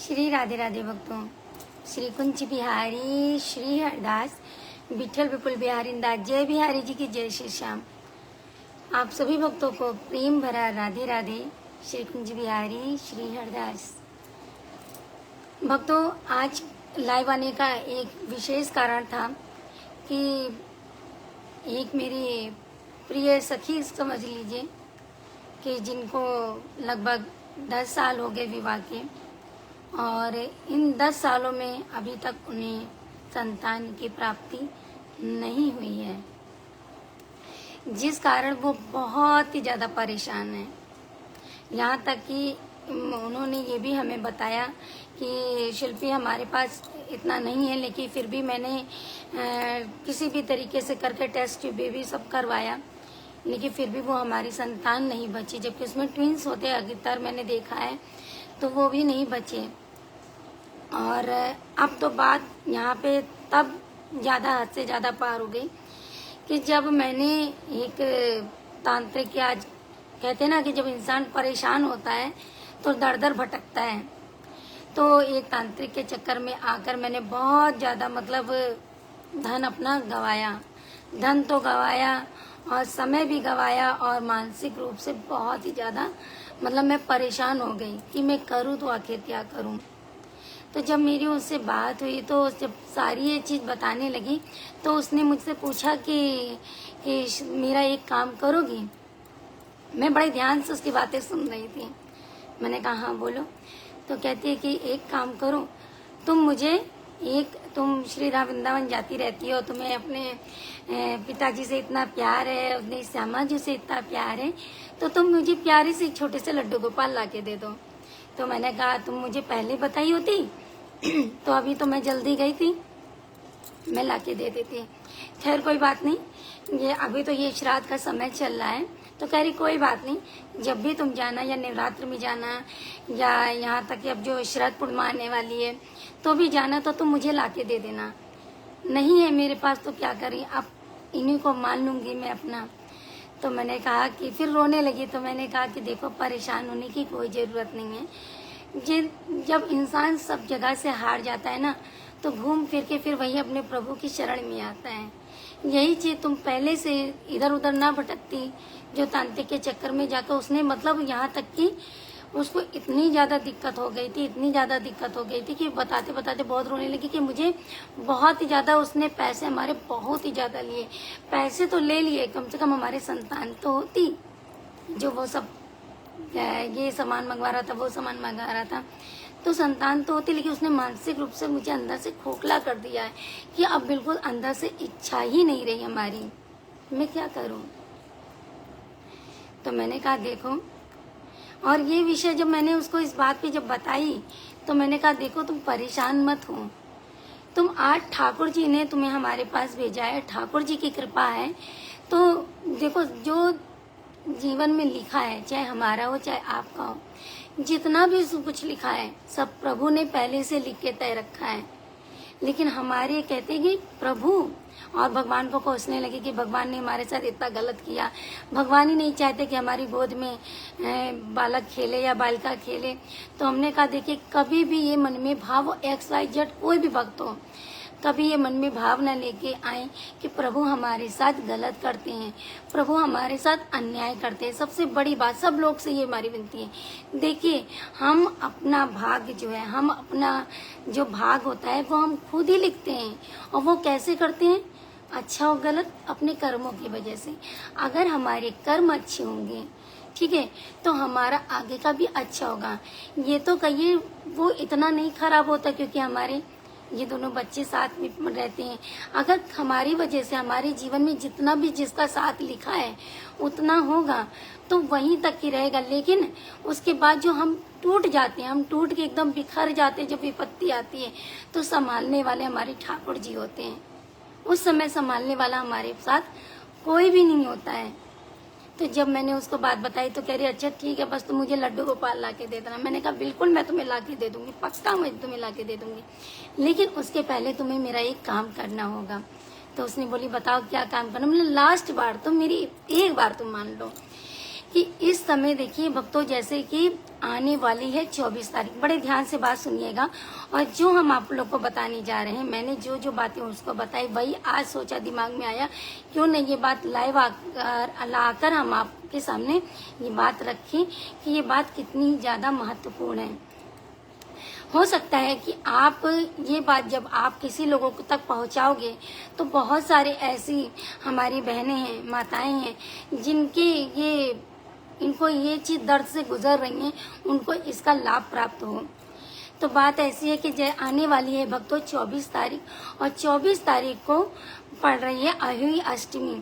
श्री राधे राधे भक्तों, श्री कुंज बिहारी श्री हरदास विठल विपुल बिहारी दास जय बिहारी जी की जय श्री श्याम। आप सभी भक्तों को प्रेम भरा राधे राधे। श्री कुंज बिहारी श्री हरदास। भक्तों, आज लाइव आने का एक विशेष कारण था कि एक मेरी प्रिय सखी समझ लीजिए कि जिनको लगभग 10 साल हो गए विवाह के, और इन 10 सालों में अभी तक उन्हें संतान की प्राप्ति नहीं हुई है, जिस कारण वो बहुत ही ज़्यादा परेशान है। यहाँ तक कि उन्होंने ये भी हमें बताया कि शिल्पी हमारे पास इतना नहीं है, लेकिन फिर भी मैंने किसी भी तरीके से करके टेस्ट बेबी सब करवाया, लेकिन फिर भी वो हमारी संतान नहीं बची। जबकि उसमें ट्विंस होते अधिकतर मैंने देखा है, तो वो भी नहीं बचे। और अब तो बात यहाँ पे तब ज़्यादा हद से ज़्यादा पार हो गई कि जब मैंने एक तांत्रिक, आज कहते हैं ना कि जब इंसान परेशान होता है तो दर दर भटकता है, तो एक तांत्रिक के चक्कर में आकर मैंने बहुत ज़्यादा धन अपना गंवाया। धन तो गंवाया और समय भी गंवाया, और मानसिक रूप से बहुत ही ज़्यादा मैं परेशान हो गई कि मैं करूँ तो आखिर क्या करूँ। तो जब मेरी उससे बात हुई, तो जब सारी ये चीज़ बताने लगी, तो उसने मुझसे पूछा कि मेरा एक काम करोगी। मैं बड़े ध्यान से उसकी बातें सुन रही थी। मैंने कहा हाँ बोलो। तो कहती है कि एक काम करो, तुम श्री राम वृंदावन जाती रहती हो, तुम्हें अपने पिताजी से इतना प्यार है, अपने श्यामा जी से इतना प्यार है, तो तुम मुझे प्यारे से छोटे से लड्डू गोपाल ला के दे दो। तो मैंने कहा तुम मुझे पहले बताई होती तो अभी तो मैं जल्दी गई थी, मैं ला के दे देती। खैर कोई बात नहीं, ये अभी तो ये श्राद्ध का समय चल रहा है। तो कह रही कोई बात नहीं, जब भी तुम जाना, या नवरात्र में जाना, या यहाँ तक कि अब जो श्राद्ध पूर्णिमा आने वाली है तो भी जाना, तो तुम मुझे ला के दे देना। नहीं है मेरे पास तो क्या करी, अब इन्हीं को मान लूंगी मैं अपना। तो मैंने कहा कि फिर रोने लगी। तो मैंने कहा कि देखो, परेशान होने की कोई ज़रूरत नहीं है। जब इंसान सब जगह से हार जाता है ना, तो घूम फिर के फिर वही अपने प्रभु की शरण में आता है। यही चीज़ तुम पहले से इधर उधर ना भटकती, जो तांत्रिक के चक्कर में जाकर उसने यहाँ तक कि उसको इतनी ज़्यादा दिक्कत हो गई थी कि बताते बताते बहुत रोने लगी कि मुझे बहुत ही ज़्यादा उसने पैसे हमारे बहुत ही ज़्यादा लिए। पैसे तो ले लिए, कम से कम हमारे संतान तो होती, जो वो सब ये सामान मंगवा रहा था, वो सामान मंगवा रहा था, तो संतान तो होती, लेकिन उसने मानसिक रूप से मुझे अंदर से खोखला कर दिया है कि अब बिल्कुल अंदर से इच्छा ही नहीं रही हमारी। मैं क्या करूं। तो मैंने कहा देखो, और ये विषय जब मैंने उसको इस बात पे जब बताई, तो मैंने कहा देखो, तुम परेशान मत हो। तुम आज ठाकुर जी ने तुम्हें हमारे पास भेजा है, ठाकुर जी की कृपा है। तो देखो, जो जीवन में लिखा है, चाहे हमारा हो चाहे आपका हो, जितना भी कुछ लिखा है सब प्रभु ने पहले से लिख के तय रखा है। लेकिन हमारे कहते हैं कि प्रभु और भगवान को कोसने लगे कि भगवान ने हमारे साथ इतना गलत किया। भगवान ही नहीं चाहते कि हमारी गोद में बालक खेले या बालिका खेले। तो हमने कहा देखिए, कभी भी ये मन में भाव XYZ कोई भी भक्त हो, कभी ये मन में भाव न लेके आए कि प्रभु हमारे साथ गलत करते हैं, प्रभु हमारे साथ अन्याय करते हैं। सबसे बड़ी बात, सब लोग से ये हमारी विनती है, देखिए हम अपना भाग्य जो है, हम अपना जो भाग होता है वो हम खुद ही लिखते हैं। और वो कैसे करते हैं, अच्छा और गलत अपने कर्मों की वजह से। अगर हमारे कर्म अच्छे होंगे, ठीक है, तो हमारा आगे का भी अच्छा होगा। ये तो कहिए वो इतना नहीं खराब होता, क्योंकि हमारे ये दोनों बच्चे साथ में रहते हैं। अगर हमारी वजह से हमारे जीवन में जितना भी जिसका साथ लिखा है उतना होगा तो वहीं तक ही रहेगा। लेकिन उसके बाद जो हम टूट जाते हैं, हम टूट के एकदम बिखर जाते हैं, जब विपत्ति आती है, तो संभालने वाले हमारे ठाकुर जी होते हैं। उस समय संभालने वाला हमारे साथ कोई भी नहीं होता है। तो जब मैंने उसको बात बताई तो कह रही अच्छा ठीक है, बस तुम मुझे लड्डू गोपाल ला के दे देना। मैंने कहा बिल्कुल मैं तुम्हें ला के दे दूंगी, पक्का मैं तुम्हें ला के दे दूंगी, लेकिन उसके पहले तुम्हें मेरा एक काम करना होगा। तो उसने बोली बताओ क्या काम करना। मैंने लास्ट बार तुम मेरी एक बार तुम मान लो कि इस समय देखिए भक्तों, जैसे कि आने वाली है 24 तारीख, बड़े ध्यान से बात सुनिएगा। और जो हम आप लोग को बताने जा रहे हैं, मैंने जो जो बातें उसको बताई, वही आज सोचा, दिमाग में आया क्यों नहीं ये बात लाइव आकर हम आपके सामने ये बात रखें कि ये बात कितनी ज्यादा महत्वपूर्ण है। हो सकता है कि आप ये बात जब आप किसी लोगों तक पहुंचाओगे तो बहुत सारे ऐसी हमारी बहनें हैं, माताएं हैं, इनको ये चीज दर्द से गुजर रही हैं, उनको इसका लाभ प्राप्त हो। तो बात ऐसी है कि आने वाली है भक्तों 24 तारीख, और 24 तारीख को पड़ रही है अहोई अष्टमी।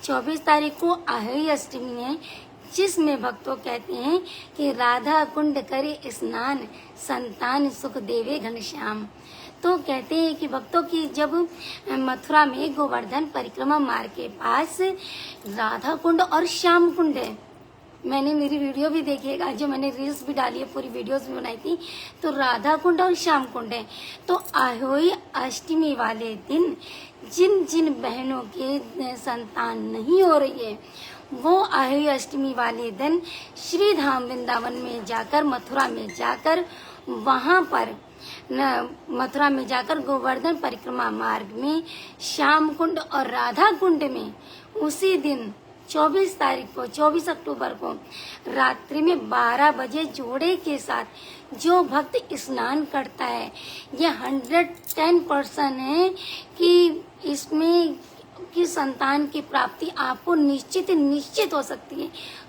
24 तारीख को अहोई अष्टमी है, जिसमें भक्तों कहते हैं कि राधा कुंड करे स्नान, संतान सुख देवे घनश्याम। तो कहते हैं कि भक्तों की जब मथुरा में गोवर्धन परिक्रमा मार्ग के पास राधा कुंड और श्याम कुंड है, मैंने मेरी वीडियो भी देखिएगा, जो मैंने रील्स भी डाली है, पूरी वीडियोस भी बनाई थी, तो राधा कुंड और श्याम कुंड है। तो अहोई अष्टमी वाले दिन जिन जिन बहनों के संतान नहीं हो रही है, वो अहोई अष्टमी वाले दिन श्री धाम वृंदावन में जाकर, मथुरा में जाकर, वहां पर मथुरा में जाकर गोवर्धन परिक्रमा मार्ग में श्याम कुंड और राधा कुंड में उसी दिन 24 तारीख को, 24 अक्टूबर को रात्रि में 12 बजे जोड़े के साथ जो भक्त स्नान करता है, ये 110% है कि इसमें की संतान की प्राप्ति आपको निश्चित हो सकती है।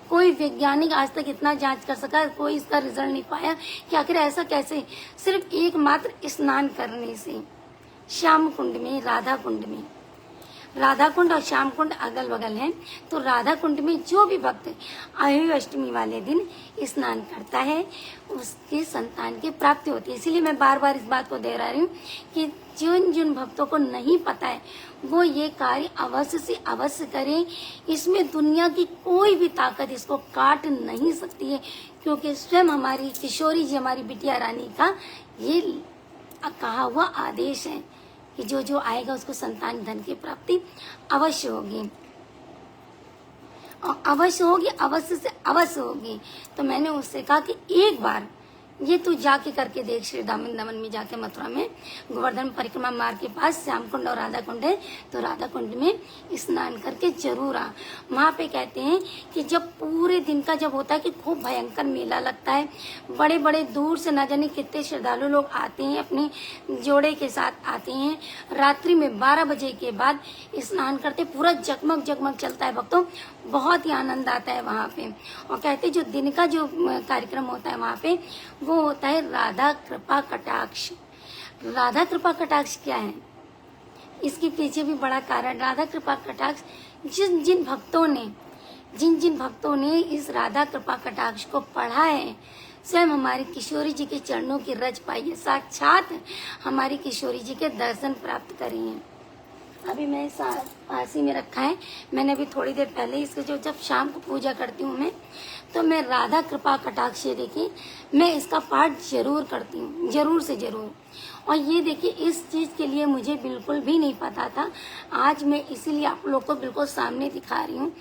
कोई वैज्ञानिक आज तक इतना जांच कर सका, कोई इसका रिजल्ट नहीं पाया कि आखिर ऐसा कैसे, सिर्फ एकमात्र स्नान करने से। श्याम कुंड में, राधा कुंड में, राधा कुंड और श्याम कुंड अगल बगल हैं, तो राधा कुंड में जो भी भक्त अहोई अष्टमी वाले दिन स्नान करता है, उसके संतान की प्राप्ति होती है। इसीलिए मैं बार बार इस बात को दे रही हूँ कि जिन जिन भक्तों को नहीं पता है वो ये कार्य अवश्य से अवश्य करें। इसमें दुनिया की कोई भी ताकत इसको काट नहीं सकती है, क्योंकि स्वयं हमारी किशोरी जी, हमारी बिटिया रानी का ये कहा हुआ आदेश है कि जो जो आएगा उसको संतान धन की प्राप्ति अवश्य होगी, और अवश्य होगी, अवश्य से अवश्य होगी। तो मैंने उससे कहा कि एक बार ये तू जाके करके देख, श्री धाम वृंदावन में जाके, मथुरा में गोवर्धन परिक्रमा मार्ग के पास श्याम कुंड और राधा कुंड है, तो राधा कुंड में स्नान करके जरूर आ। वहाँ पे कहते हैं कि जब पूरे दिन का जब होता है कि खूब भयंकर मेला लगता है, बड़े बड़े दूर से न जाने कितने श्रद्धालु लोग आते हैं, अपने जोड़े के साथ आते हैं। रात्रि में 12 बजे के बाद स्नान करते, पूरा जगमग जगमग चलता है भक्तों, बहुत ही आनंद आता है वहाँ पे। और कहते जो दिन का जो कार्यक्रम होता है वहाँ पे, वो होता है राधा कृपा कटाक्ष। राधा कृपा कटाक्ष क्या है, इसके पीछे भी बड़ा कारण। राधा कृपा कटाक्ष जिन जिन भक्तों ने इस राधा कृपा कटाक्ष को पढ़ा है, स्वयं हमारी किशोरी जी के चरणों की रज पाई है, साक्षात हमारी किशोरी जी के दर्शन प्राप्त करे हैं। अभी मैं पास ही में रखा है, मैंने अभी थोड़ी देर पहले इसको जब शाम को पूजा करती हूँ मैं, तो मैं राधा कृपा कटाक्ष देखिए, मैं इसका पाठ जरूर करती हूँ, जरूर से जरूर। और ये देखिए, इस चीज के लिए मुझे बिल्कुल भी नहीं पता था, आज मैं इसीलिए आप लोग को बिल्कुल सामने दिखा रही हूँ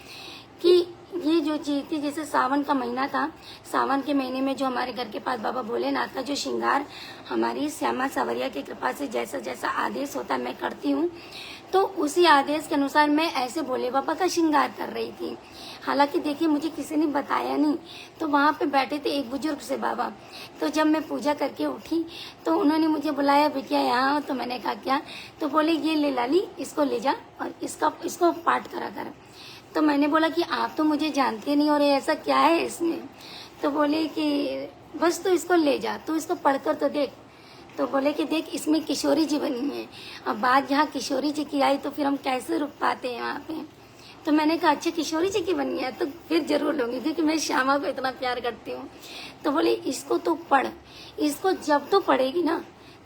कि ये जो चीज थी, जैसे सावन का महीना था, सावन के महीने में जो हमारे घर के पास बाबा भोलेनाथ का जो श्रृंगार हमारी श्यामा सावरिया की कृपा से जैसा जैसा आदेश होता है मैं करती हूँ, तो उसी आदेश के अनुसार मैं ऐसे भोले बाबा का श्रृंगार कर रही थी। हालांकि देखिए मुझे किसी ने बताया नहीं, तो वहाँ पे बैठे थे एक बुजुर्ग से बाबा, तो जब मैं पूजा करके उठी तो उन्होंने मुझे बुलाया, बिटिया यहाँ, तो मैंने कहा क्या, तो बोले ये ले लाली, इसको ले जा और इसको पाठ करा कर। तो मैंने बोला कि आप तो मुझे जानते नहीं और ऐसा क्या है इसमें, तो बोले कि बस तू इसको ले जा, तू इसको पढ़कर तो देख। तो बोले कि देख इसमें किशोरी जी बनी है, अब बात जहाँ किशोरी जी की आई तो फिर हम कैसे रुक पाते हैं वहाँ पे। तो मैंने कहा अच्छा किशोरी जी की बनी है तो फिर जरूर लूंगी, क्योंकि मैं श्यामा को इतना प्यार करती हूँ। तो बोले इसको तो पढ़, इसको जब तो पढ़ेगी ना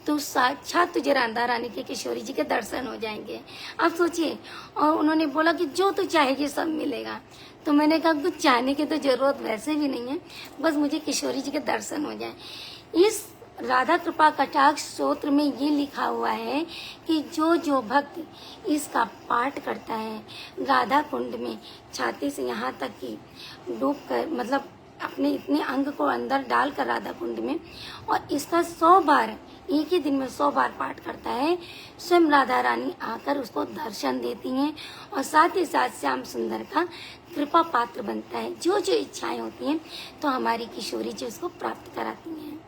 तो साक्षात तुझे राधा रानी के किशोरी जी के दर्शन हो जाएंगे। आप सोचिए, और उन्होंने बोला कि जो तू चाहेगी सब मिलेगा। तो मैंने कहा कुछ चाहने की तो जरूरत वैसे भी नहीं है, बस मुझे किशोरी जी के दर्शन हो जाए। इस राधा कृपा कटाक्ष स्तोत्र में ये लिखा हुआ है कि जो जो भक्त इसका पाठ करता है राधा कुंड में छाती से यहाँ तक कि डूब कर, मतलब अपने इतने अंग को अंदर डालकर राधा कुंड में, और इसका 100 बार, एक ही दिन में 100 बार पाठ करता है, स्वयं राधा रानी आकर उसको दर्शन देती हैं और साथ ही साथ श्याम सुंदर का कृपा पात्र बनता है। जो जो इच्छाएं होती हैं तो हमारी किशोरी जी उसको प्राप्त कराती हैं।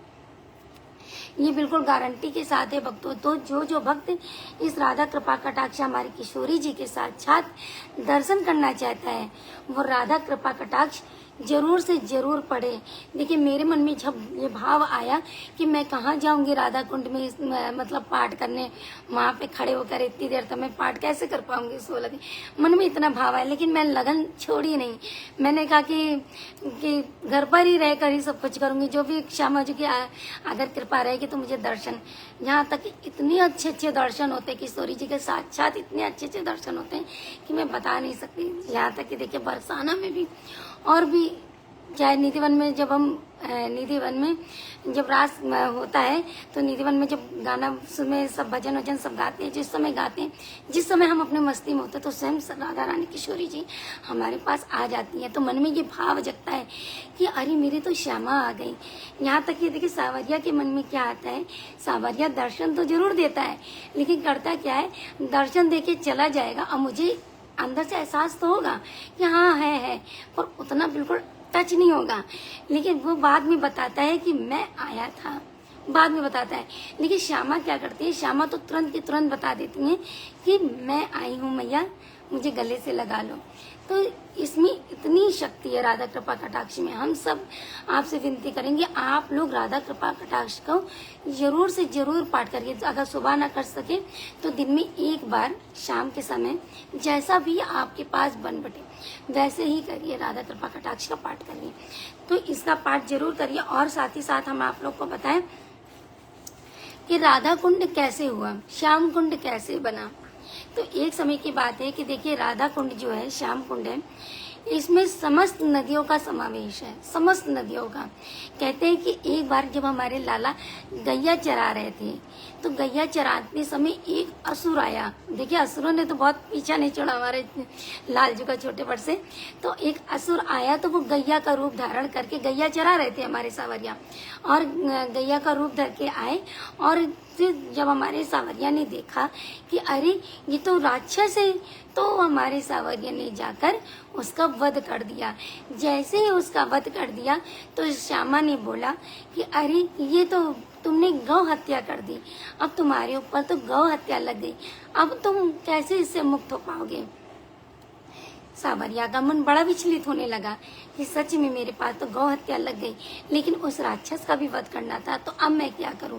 ये बिल्कुल गारंटी के साथ है भक्तों। तो जो जो भक्त इस राधा कृपा कटाक्ष हमारी किशोरी जी के साक्षात दर्शन करना चाहता है वो राधा कृपा कटाक्ष जरूर से जरूर पढ़े। देखिए मेरे मन में जब ये भाव आया कि मैं कहाँ जाऊंगी राधा कुंड में मतलब पाठ करने, वहां पे खड़े होकर इतनी देर तक मैं पाठ कैसे कर पाऊंगी, 16 दिन मन में इतना भाव आया, लेकिन मैं लगन छोड़ी नहीं। मैंने कहा कि घर पर ही रहकर ही सब कुछ करूंगी, जो भी क्षमा जो की अगर कृपा रहेगी तो मुझे दर्शन, यहाँ तक इतने अच्छे अच्छे दर्शन होते हैं किशोरी जी के साक्षात, इतने अच्छे अच्छे दर्शन होते हैं कि मैं बता नहीं सकती। यहाँ तक कि देखिए बरसाना में भी और भी, चाहे निधिवन में जब हम निधिवन में जब रास होता है तो निधिवन में जब गाना में सब भजन वजन सब गाते हैं, जिस समय गाते हैं, जिस समय हम अपने मस्ती में होते हैं तो स्वयं राधा रानी किशोरी जी हमारे पास आ जाती है। तो मन में ये भाव जगता है कि अरे मेरी तो श्यामा आ गई। यहाँ तक कि देखिए सावरिया के मन में क्या आता है, सावरिया दर्शन तो जरूर देता है लेकिन करता क्या है, दर्शन देके चला जाएगा और मुझे अंदर से एहसास तो होगा कि हाँ है, पर उतना बिल्कुल टच नहीं होगा। लेकिन वो बाद में बताता है कि मैं आया था, बाद में बताता है। लेकिन श्यामा क्या करती है, श्यामा तो तुरंत की तुरंत बता देती हैं कि मैं आई हूँ मैया, मुझे गले से लगा लो। तो इसमें इतनी शक्ति है राधा कृपा कटाक्ष में। हम सब आपसे विनती करेंगे आप लोग राधा कृपा कटाक्ष को जरूर से जरूर पाठ करिए। अगर सुबह ना कर सके तो दिन में एक बार शाम के समय जैसा भी आपके पास बन बटे वैसे ही करिए, राधा कृपा कटाक्ष का पाठ करिए। तो इसका पाठ जरूर करिए। और साथ ही साथ हम आप लोग को बताएं कि राधा कुंड कैसे हुआ, श्याम कुंड कैसे बना। तो एक समय की बात है कि देखिए राधा कुंड जो है, श्याम कुंड है, इसमें समस्त नदियों का समावेश है, समस्त नदियों का। कहते हैं कि एक बार जब हमारे लाला गैया चरा रहे थे तो गैया चराते समय एक असुर आया। देखिए असुरों ने तो बहुत पीछा नहीं छोड़ा हमारे लालजू का छोटे पर से। तो एक असुर आया तो वो गैया का रूप धारण करके, गैया चरा रहे थे हमारे सावरिया, और गैया का रूप धर के आए। और फिर जब हमारे सावरिया ने देखा कि अरे ये तो राक्षस है, तो हमारे सावरिया ने जाकर उसका वध कर दिया। जैसे ही उसका वध कर दिया तो श्यामा ने बोला कि अरे ये तो तुमने गौ हत्या कर दी, अब तुम्हारे ऊपर तो गौ हत्या लग गई, अब तुम कैसे इससे मुक्त हो पाओगे। सावरिया का मन बड़ा विचलित होने लगा कि सच में मेरे पास तो गौ हत्या लग गई, लेकिन उस राक्षस का भी वध करना था, तो अब मैं क्या करूं।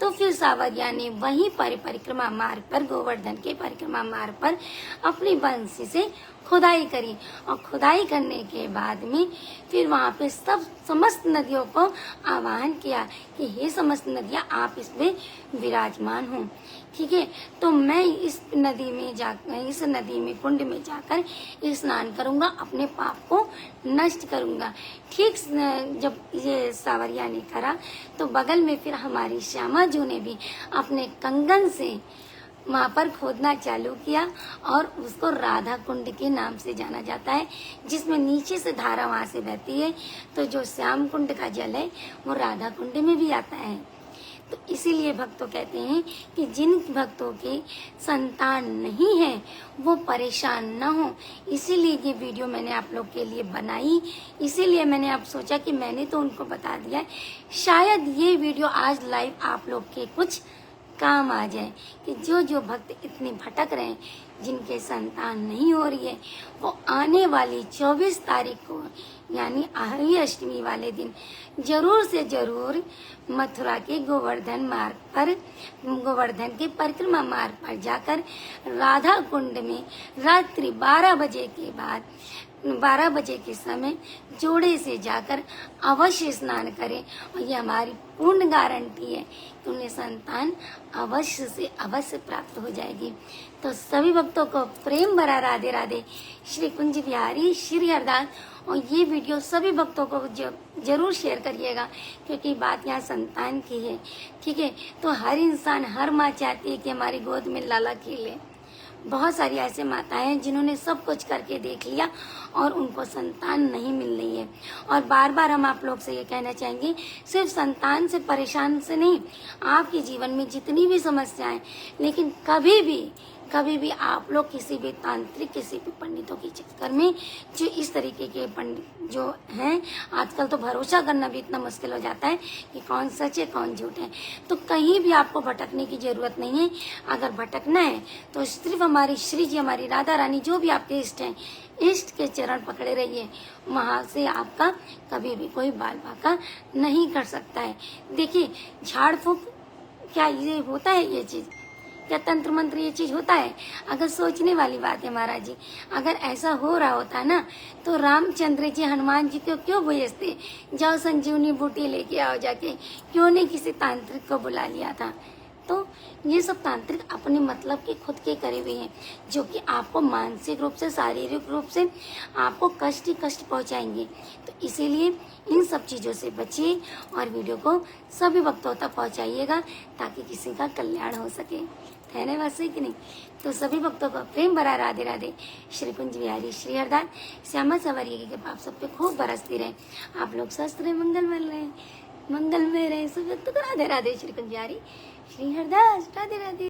तो फिर सावरिया ने वहीं पर परिक्रमा मार्ग पर, गोवर्धन के परिक्रमा मार्ग पर अपनी बंसी से खुदाई करी, और खुदाई करने के बाद में फिर वहां पे समस्त नदियों को आह्वान किया कि हे समस्त नदियां आप इसमें विराजमान हो, ठीक है। तो मैं इस नदी में कुंड में जाकर स्नान करूंगा, अपने पाप को नष्ट करूंगा। ठीक जब ये सावरिया ने करा तो बगल में फिर हमारी श्यामा जी ने भी अपने कंगन से वहां पर खोदना चालू किया, और उसको राधा कुंड के नाम से जाना जाता है, जिसमें नीचे से धारा वहां से बहती है। तो जो श्याम कुंड का जल है वो राधा कुंड में भी आता है। तो इसीलिए भक्तों कहते हैं कि जिन भक्तों के संतान नहीं है वो परेशान न हो। इसीलिए ये वीडियो मैंने आप लोग के लिए बनाई, इसीलिए मैंने अब सोचा कि मैंने तो उनको बता दिया, शायद ये वीडियो आज लाइव आप लोग के कुछ काम आ जाए कि जो जो भक्त इतने भटक रहे हैं, जिनके संतान नहीं हो रही है, वो आने वाली 24 तारीख को यानी आहरी अष्टमी वाले दिन जरूर से जरूर मथुरा के गोवर्धन मार्ग पर, गोवर्धन के परिक्रमा मार्ग पर जाकर राधा कुंड में रात्रि 12 बजे के बाद 12 बजे के समय जोड़े से जाकर अवश्य स्नान करें और ये हमारी पूर्ण गारंटी है कि उन्हें संतान अवश्य से अवश्य प्राप्त हो जाएगी। तो सभी भक्तों को प्रेम भरा राधे राधे श्री कुंज बिहारी श्री हरदास। और ये वीडियो सभी भक्तों को जरूर शेयर करिएगा क्योंकि बात यहाँ संतान की है, ठीक है। तो हर इंसान, हर माँ चाहती है कि हमारी गोद में लाला खिले। बहुत सारी ऐसे माताएं हैं जिन्होंने सब कुछ करके देख लिया और उनको संतान नहीं मिल रही है। और बार बार हम आप लोग से ये कहना चाहेंगे, सिर्फ संतान से परेशान से नहीं, आपके जीवन में जितनी भी समस्याएं, लेकिन कभी भी आप लोग किसी भी तांत्रिक, किसी भी पंडितों के चक्कर में, जो इस तरीके के पंडित जो हैं, आजकल तो भरोसा करना भी इतना मुश्किल हो जाता है कि कौन सच है कौन झूठ है। तो कहीं भी आपको भटकने की जरूरत नहीं है। अगर भटकना है तो सिर्फ हमारी श्री जी, हमारी राधा रानी, जो भी आपके इष्ट हैं, इष्ट के चरण पकड़े रहिए। वहां से आपका कभी भी कोई बाल बाका नहीं कर सकता है। देखिए, झाड़ फूक क्या ये होता है? ये चीज क्या तंत्र मंत्र ये चीज होता है? अगर सोचने वाली बात है महाराज जी, अगर ऐसा हो रहा होता ना तो रामचंद्र जी हनुमान जी को क्यों भेजते? जाओ संजीवनी बूटी लेके आओ जाके, क्यों नहीं किसी तांत्रिक को बुला लिया था? तो ये सब तांत्रिक अपने मतलब के खुद के करे हुए हैं, जो कि आपको मानसिक रूप से, शारीरिक रूप से आपको कष्ट ही कष्ट पहुंचाएंगे। तो इसीलिए इन सब चीजों से बचिए और वीडियो को सभी भक्तों तक पहुंचाइएगा ताकि किसी का कल्याण हो सके। धन्यवाद से कि नहीं। तो सभी भक्तों को प्रेम भरा राधे राधे श्री कुंज बिहारी श्री हरदास। श्यामा सवारी की कृपा आप सब पे खूब बरसती रहे। आप लोग स्वस्थ रहे, मंगल में रहे। सब भक्तों को राधे राधे श्री कुंज बिहारी श्री हरदास। राधे राधे।